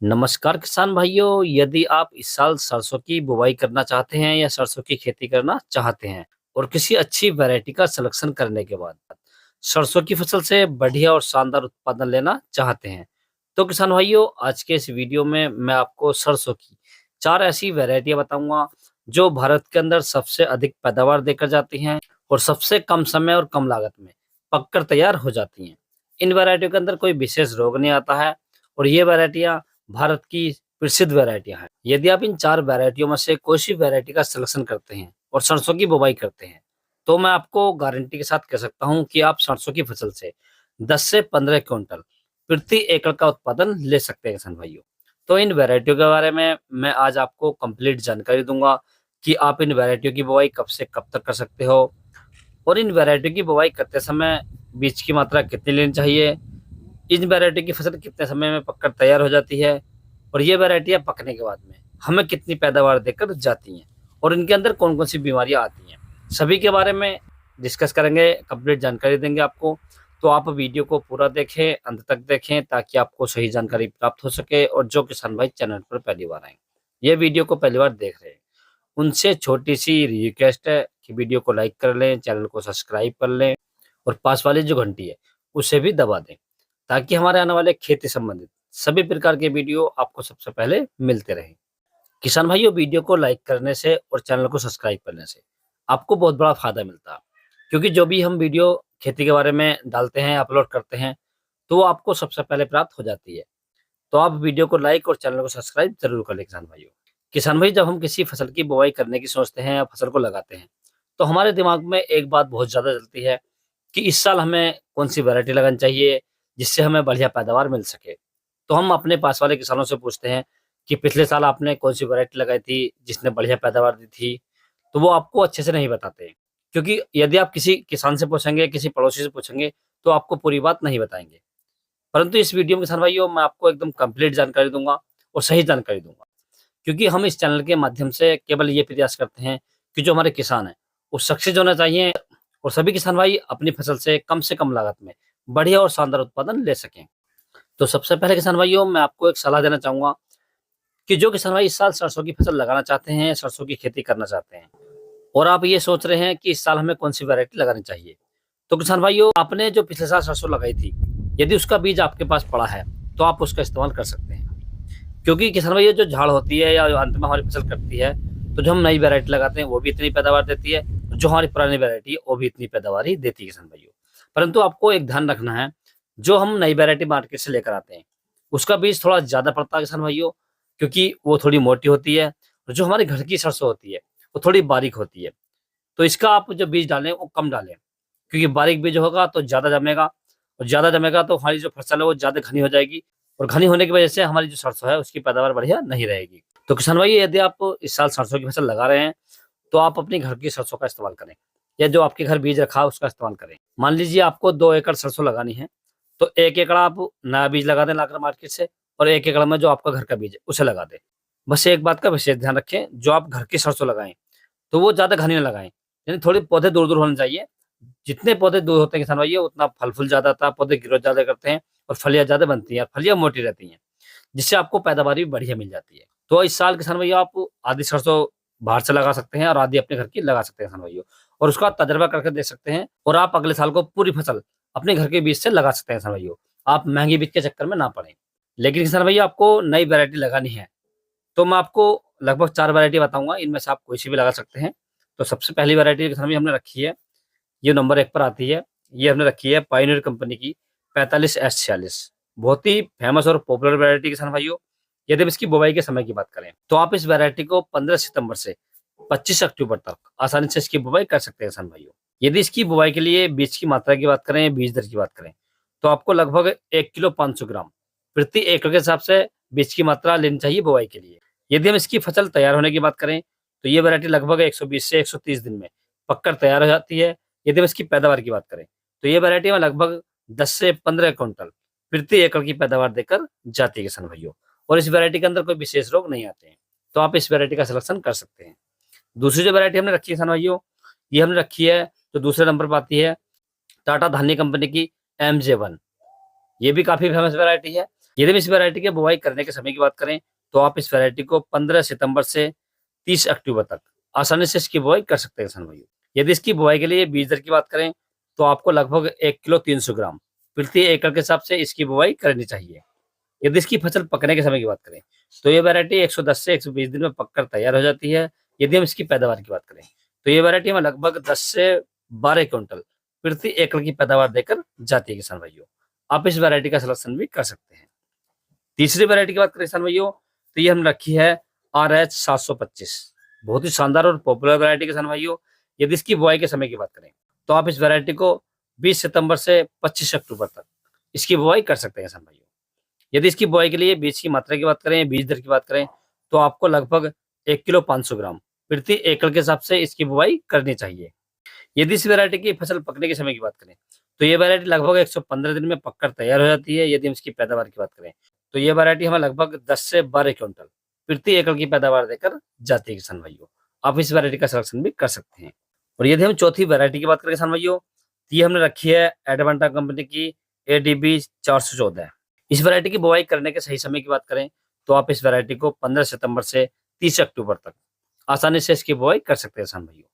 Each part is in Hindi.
नमस्कार किसान भाइयों, यदि आप इस साल सरसों की बुवाई करना चाहते हैं या सरसों की खेती करना चाहते हैं और किसी अच्छी वैरायटी का सिलेक्शन करने के बाद सरसों की फसल से बढ़िया और शानदार उत्पादन लेना चाहते हैं, तो किसान भाइयों आज के इस वीडियो में मैं आपको सरसों की 4 ऐसी वैरायटियां बताऊंगा जो भारत के अंदर सबसे अधिक पैदावार देकर जाती हैं और सबसे कम समय और कम लागत में पककर तैयार हो जाती हैं। इन वैरायटियों के अंदर कोई विशेष रोग नहीं आता है और ये वैरायटियां भारत की प्रसिद्ध वैरायटियां हैं। यदि आप इन 4 वैरायटियों में से कोई सी वैरायटी का सिलेक्शन करते हैं और सरसों की बुवाई करते हैं, तो मैं आपको गारंटी के साथ कह सकता हूं कि आप सरसों की फसल से 10 से 15 क्विंटल प्रति एकड़ का उत्पादन ले सकते हैं किसान भाइयों। तो इन वैरायटियों के बारे में मैं आज आपको कंप्लीट जानकारी दूंगा कि आप इन वैरायटियों की बुवाई कब से कब तक कर सकते हो और इन वैरायटियों की बुवाई करते समय बीज की मात्रा कितनी लेनी चाहिए, इन वैरायटी की फसल कितने समय में पककर तैयार हो जाती है और ये वैरायटियां पकने के बाद में हमें कितनी पैदावार देकर जाती हैं और इनके अंदर कौन कौन सी बीमारियां आती हैं, सभी के बारे में डिस्कस करेंगे, कंप्लीट जानकारी देंगे आपको। तो आप वीडियो को पूरा देखें, अंत तक देखें ताकि आपको सही जानकारी प्राप्त हो सके। और जो किसान भाई चैनल पर पहली बार आए, ये वीडियो को पहली बार देख रहे हैं, उनसे छोटी सी रिक्वेस्ट है कि वीडियो को लाइक कर लें, चैनल को सब्सक्राइब कर लें और पास वाली जो घंटी है उसे भी दबा दें ताकि हमारे आने वाले खेती संबंधित सभी प्रकार के वीडियो आपको सबसे पहले मिलते रहें। किसान भाइयों, वीडियो को लाइक करने से और चैनल को सब्सक्राइब करने से आपको बहुत बड़ा फायदा मिलता है, क्योंकि जो भी हम वीडियो खेती के बारे में डालते हैं, अपलोड करते हैं, तो वो आपको सबसे पहले प्राप्त हो जाती है। तो आप वीडियो को लाइक और चैनल को सब्सक्राइब जरूर कर लें किसान भाइयों। किसान भाई, जब हम किसी फसल की बुवाई करने की सोचते हैं या फसल को लगाते हैं, तो हमारे दिमाग में एक बात बहुत ज्यादा चलती है कि इस साल हमें कौन सी वैरायटी लगानी चाहिए जिससे हमें बढ़िया पैदावार मिल सके। तो हम अपने पास वाले किसानों से पूछते हैं कि पिछले साल आपने कौन सी वैरायटी लगाई थी जिसने बढ़िया पैदावार दी थी, तो वो आपको अच्छे से नहीं बताते हैं, क्योंकि यदि आप किसी किसान से पूछेंगे, किसी पड़ोसी से पूछेंगे, तो आपको पूरी बात नहीं बताएंगे। परंतु इस वीडियो में किसान भाइयों मैं आपको एकदम कंप्लीट जानकारी दूंगा और सही जानकारी दूंगा, क्योंकि हम इस चैनल के माध्यम से केवल ये प्रयास करते हैं कि जो हमारे किसान हैं वो सक्सेस होना चाहिए और सभी किसान भाई अपनी फसल से कम लागत में बढ़िया और शानदार उत्पादन ले सकें। तो सबसे पहले किसान भाइयों मैं आपको एक सलाह देना चाहूंगा कि जो किसान भाई इस साल सरसों की फसल लगाना चाहते हैं, सरसों की खेती करना चाहते हैं और आप ये सोच रहे हैं कि इस साल हमें कौन सी वैरायटी लगानी चाहिए, तो किसान भाइयों आपने जो पिछले साल सरसों लगाई थी, यदि उसका बीज आपके पास पड़ा है तो आप उसका इस्तेमाल कर सकते हैं। क्योंकि किसान भाई ये जो झाड़ होती है या जो अंत में हमारी फसल कटती है, तो जो हम नई वैरायटी लगाते हैं वो भी इतनी पैदावार देती है, जो हमारी पुरानी वैरायटी है वो भी इतनी पैदावार ही देती है किसान भाइयों। परंतु आपको एक ध्यान रखना है, जो हम नई वैरायटी मार्केट से लेकर आते हैं उसका बीज थोड़ा ज्यादा पड़ता है किसान भाइयों, क्योंकि वो थोड़ी मोटी होती है और जो हमारे घर की सरसों होती है वो थोड़ी बारीक होती है। तो इसका आप जो बीज डालें वो कम डालें, क्योंकि बारीक बीज होगा तो ज्यादा जमेगा और ज्यादा जमेगा तो हमारी जो फसल है वो ज्यादा घनी हो जाएगी और घनी होने की वजह से हमारी जो सरसों है उसकी पैदावार बढ़िया नहीं रहेगी। तो किसान भाई यदि आप इस साल सरसों की फसल लगा रहे हैं तो आप अपनी घर की सरसों का इस्तेमाल करें या जो आपके घर बीज रखा है उसका इस्तेमाल करें। मान लीजिए आपको 2 एकड़ सरसों लगानी है, तो 1 एकड़ आप नया बीज लगा दें लाकर मार्केट से और 1 एकड़ में जो आपका घर का बीज है उसे लगा दें। बस एक बात का विशेष ध्यान रखें, जो आप घर की सरसों लगाएं तो वो ज्यादा घनी न लगाएं, यानी थोड़े पौधे दूर दूर होने चाहिए। जितने पौधे दूर होते हैं किसान भाई उतना फल फूल ज्यादा आता है, पौधे ग्रोथ ज्यादा करते हैं और फलियां ज्यादा बनती हैं, फलियां मोटी रहती हैं, जिससे आपको पैदावार भी बढ़िया मिल जाती है। तो इस साल किसान भैया आप आधी सरसों बाहर से लगा सकते हैं और आधी अपने घर की लगा सकते हैं किसान भैया, और उसका तजर्बा करके देख सकते हैं और आप अगले साल को पूरी फसल अपने घर के बीज से लगा सकते हैं किसान भैया। आप महंगी बीज के चक्कर में ना पड़े। लेकिन किसान भैया आपको नई वैरायटी लगानी है तो मैं आपको लगभग 4 वैरायटी बताऊंगा, इनमें से आप कोई सी भी लगा सकते हैं। तो सबसे पहली वैरायटी किसान भैया हमने रखी है, ये नंबर 1 पर आती है, ये हमने रखी है पायोनियर कंपनी की 45S46। बहुत ही फेमस और पॉपुलर वैरायटी किसान भाइयों। यदि हम इसकी बुवाई के समय की बात करें तो आप इस वैरायटी को 15 सितंबर से 25 अक्टूबर तक आसानी से इसकी बुवाई कर सकते हैं किसान भाइयों। यदि इसकी बुवाई के लिए बीज की मात्रा की बात करें, बीज दर की बात करें, तो आपको लगभग 1 किलो 500 ग्राम प्रति एकड़ के हिसाब से बीज की मात्रा लेनी चाहिए बुवाई के लिए। यदि हम इसकी फसल तैयार होने की बात करें तो ये वैरायटी लगभग 120 से 130 दिन में पककर तैयार हो जाती है। यदि हम इसकी पैदावार की बात करें तो ये वैरायटी में लगभग 10 से 15 क्विंटल प्रति एकड़ की पैदावार देकर जाती है किसान भाइयों, और इस वैरायटी के अंदर कोई विशेष रोग नहीं आते हैं, तो आप इस वैरायटी का सिलेक्शन कर सकते हैं। दूसरी जो वैरायटी हमने रखी है किसान भाइयों, ये हमने रखी है जो दूसरे नंबर पर आती है टाटा धान्य कंपनी की MJ1। ये भी काफी फेमस वैरायटी है यदि हम इस वैरायटी की बुवाई करने के समय की बात करें, तो आप इस वैरायटी को 15 सितंबर से 30 अक्टूबर तक आसानी से इसकी बुवाई कर सकते हैं किसान भाइयों। यदि इसकी बुवाई के लिए बीज दर की बात करें, तो आपको लगभग 1 किलो 300 ग्राम प्रति एकड़ के हिसाब से इसकी बुवाई करनी चाहिए। यदि इसकी फसल पकने के समय की बात करें, तो ये वैरायटी 110 से 120 दिन में पककर तैयार हो जाती है। यदि हम इसकी पैदावार की बात करें, तो ये वैरायटी हमें लगभग 10 से 12 क्विंटल प्रति एकड़ की पैदावार देकर जाती है किसान भाइयों। आप इस वैरायटी का सिलेक्शन भी कर सकते हैं। तीसरी वैरायटी की बात करें किसान भाइयों, तो ये हमने रखी है RH 725। बहुत ही शानदार और पॉपुलर वैरायटी किसान भाइयों। यदि इसकी बुआई के समय की बात करें, तो आप इस वैरायटी को 20 सितंबर से 25 अक्टूबर तक इसकी बुआई कर सकते हैं किसान भाइयों। यदि इसकी बुआई के लिए बीज की मात्रा की बात करें, बीज दर की बात करें, तो आपको लगभग 1 किलो 500 ग्राम प्रति एकड़ के हिसाब से इसकी बुआई करनी चाहिए। यदि इस वैरायटी की फसल पकने के समय की बात करें, तो ये वैरायटी लगभग 115 दिन में पककर तैयार हो जाती है। यदि हम इसकी पैदावार की बात करें, तो ये वैरायटी हमें लगभग 10 से 12 क्विंटल प्रति एकड़ की पैदावार देकर जाती है किसान भाइयों। आप इस वैरायटी का सिलेक्शन भी कर सकते हैं। और यदि हम चौथी वैरायटी की बात करें किसान भाइयों, तो ये हमने रखी है एडवांटा कंपनी की ADB 414। इस वैरायटी की बुवाई करने के सही समय की बात करें, तो आप इस वैरायटी को 15 सितंबर से 30 अक्टूबर तक आसानी से इसकी बुवाई कर सकते हैं किसान भाइयों।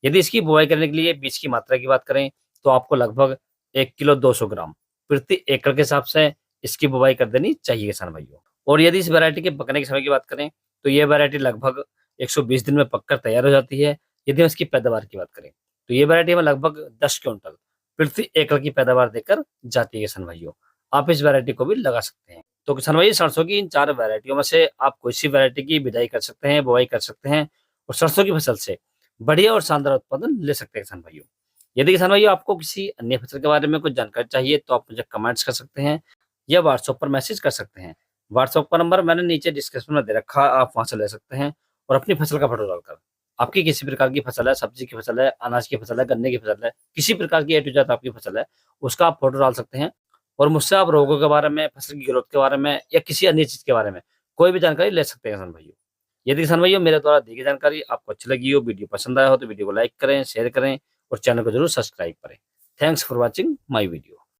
यदि इसकी बुवाई करने के लिए बीज की मात्रा की बात करें, तो आपको लगभग 1 किलो 200 ग्राम प्रति एकड़ के हिसाब से इसकी बुवाई कर देनी चाहिए किसान भाइयों। और यदि इस वैरायटी के पकने के समय की बात करें, तो ये वैरायटी लगभग 120 दिन में पककर तैयार हो जाती है। यदि हम इसकी पैदावार की बात करें, तो ये वैरायटी में लगभग 10 क्विंटल प्रति एकड़ की पैदावार देकर जाती है किसान भाइयों। आप इस वैरायटी को भी लगा सकते हैं। तो किसान भाई, सरसों की इन 4 वैरायटियों में से आप कोई सी वैरायटी की बिजाई कर सकते हैं, बुवाई कर सकते हैं और सरसों की फसल से बढ़िया और शानदार उत्पादन ले सकते हैं किसान भाइयों। यदि किसान भाइयों आपको किसी अन्य फसल के बारे में कुछ जानकारी चाहिए, तो आप मुझे कमेंट्स कर सकते हैं या व्हाट्सएप पर मैसेज कर सकते हैं। व्हाट्सएप का नंबर मैंने नीचे डिस्क्रिप्शन में दे रखा है, आप वहां से ले सकते हैं और अपनी फसल का फोटो डालकर आपकी किसी प्रकार की फसल है, सब्जी की फसल है, अनाज की फसल है, गन्ने की फसल है, किसी प्रकार की A to Z आपकी फसल है, उसका आप फोटो डाल सकते हैं और मुझसे आप रोगों के बारे में, फसल की ग्रोथ के बारे में या किसी अन्य चीज के बारे में कोई भी जानकारी ले सकते हैं किसान भाइयों। यदि किसान भाइयों मेरे द्वारा दी गई जानकारी आपको अच्छी लगी हो, वीडियो पसंद आया हो, तो वीडियो को लाइक करें, शेयर करें और चैनल को जरूर सब्सक्राइब करें। Thanks for watching my video.